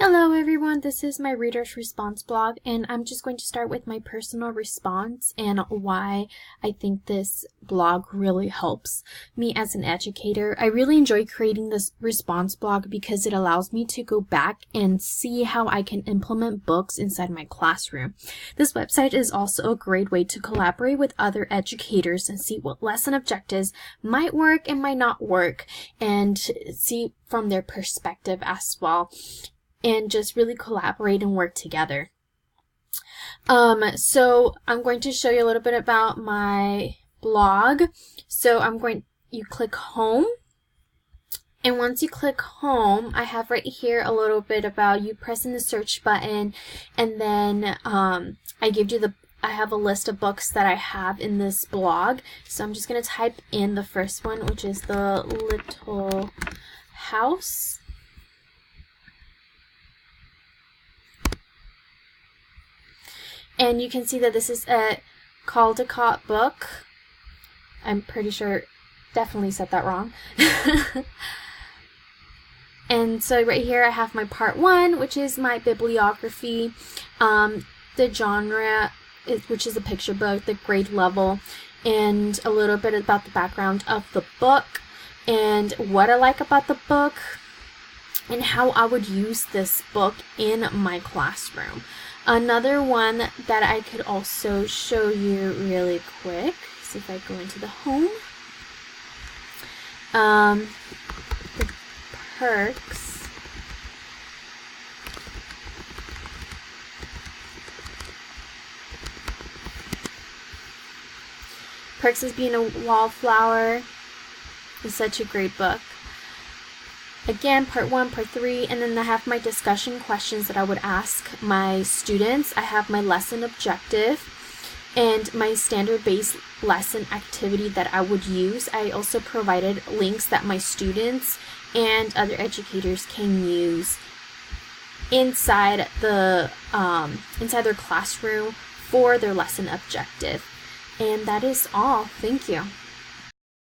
Hello everyone, this is my reader's response blog, and I'm just going to start with my personal response and why I think this blog really helps me as an educator. I really enjoy creating this response blog because it allows me to go back and see how I can implement books inside my classroom. This website is also a great way to collaborate with other educators and see what lesson objectives might work and might not work, and see from their perspective as well, and just really collaborate and work together. So I'm going to show you a little bit about my blog. So you click home, and once you click home, I have right here a little bit about you pressing the search button, and then I have a list of books that I have in this blog. So I'm just going to type in the first one, which is The Little House. And you can see that this is a Caldecott book. I'm pretty sure, definitely said that wrong. And so right here I have my part 1, which is my bibliography, the genre, which is a picture book, the grade level, and a little bit about the background of the book, and what I like about the book, and how I would use this book in my classroom. Another one that I could also show you really quick, see if I go into the home, the perks. Perks as Being a Wallflower is such a great book. Again, part 1, part 3, and then I have my discussion questions that I would ask my students. I have my lesson objective and my standard-based lesson activity that I would use. I also provided links that my students and other educators can use inside their classroom for their lesson objective. And that is all. Thank you.